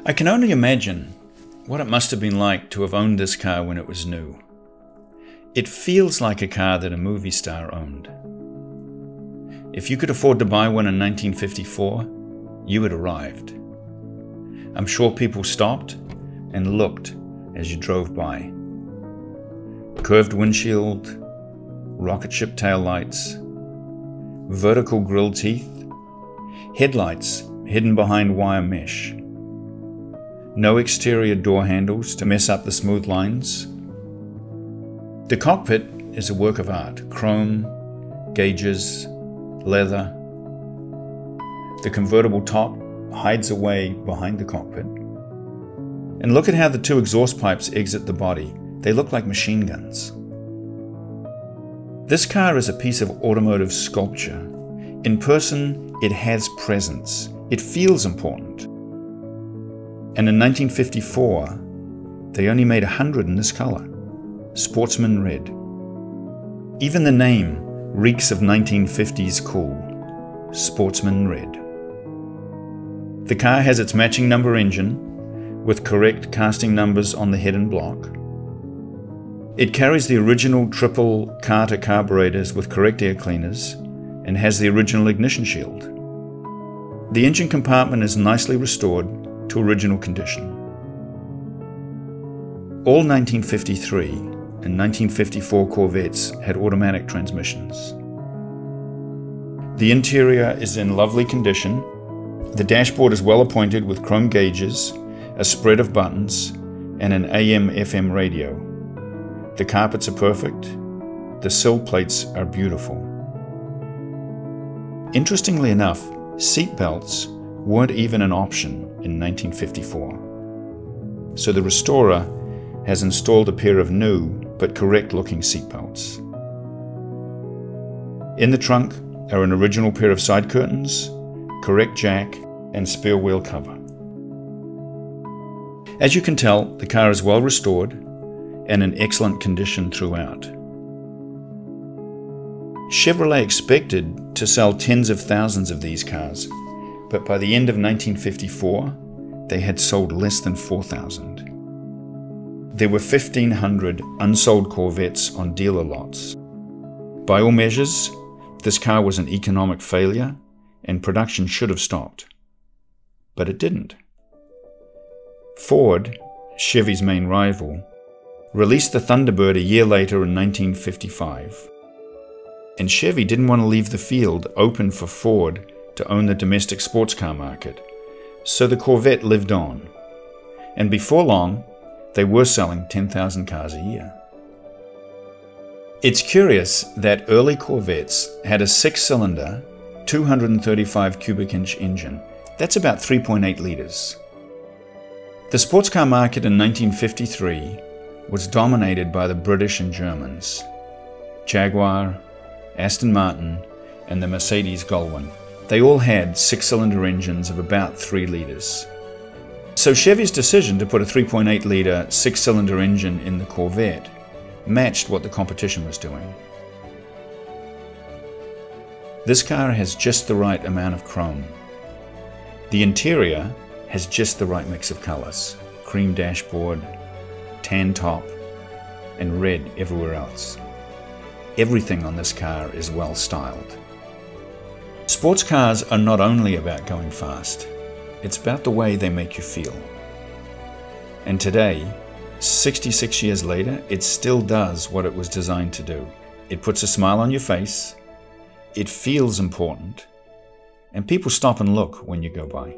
I can only imagine what it must have been like to have owned this car when it was new. It feels like a car that a movie star owned. If you could afford to buy one in 1954, you had arrived. I'm sure people stopped and looked as you drove by. Curved windshield, rocket ship taillights, vertical grille teeth, headlights hidden behind wire mesh. No exterior door handles to mess up the smooth lines. The cockpit is a work of art. Chrome, gauges, leather. The convertible top hides away behind the cockpit. And look at how the two exhaust pipes exit the body. They look like machine guns. This car is a piece of automotive sculpture. In person, it has presence. It feels important. And in 1954, they only made 100 in this color, Sportsman Red. Even the name reeks of 1950s cool, Sportsman Red. The car has its matching number engine, with correct casting numbers on the head and block. It carries the original triple Carter carburetors with correct air cleaners, and has the original ignition shield. The engine compartment is nicely restored to original condition. All 1953 and 1954 Corvettes had automatic transmissions. The interior is in lovely condition. The dashboard is well appointed with chrome gauges, a spread of buttons, and an AM/FM radio. The carpets are perfect. The sill plates are beautiful. Interestingly enough, seat belts weren't even an option in 1954. So the restorer has installed a pair of new but correct-looking seat belts. In the trunk are an original pair of side curtains, correct jack, and spare wheel cover. As you can tell, the car is well restored and in excellent condition throughout. Chevrolet expected to sell tens of thousands of these cars, but by the end of 1954, they had sold less than 4,000. There were 1,500 unsold Corvettes on dealer lots. By all measures, this car was an economic failure and production should have stopped. But it didn't. Ford, Chevy's main rival, released the Thunderbird a year later in 1955. And Chevy didn't want to leave the field open for Ford to own the domestic sports car market, so the Corvette lived on. And before long, they were selling 10,000 cars a year. It's curious that early Corvettes had a 6-cylinder, 235 cubic inch engine. That's about 3.8 liters. The sports car market in 1953 was dominated by the British and Germans, Jaguar, Aston Martin, and the Mercedes Gullwing. They all had 6-cylinder engines of about 3 liters. So Chevy's decision to put a 3.8-liter 6-cylinder engine in the Corvette matched what the competition was doing. This car has just the right amount of chrome. The interior has just the right mix of colors: cream dashboard, tan top, and red everywhere else. Everything on this car is well styled. Sports cars are not only about going fast, it's about the way they make you feel. And today, 66 years later, it still does what it was designed to do. It puts a smile on your face, it feels important, and people stop and look when you go by.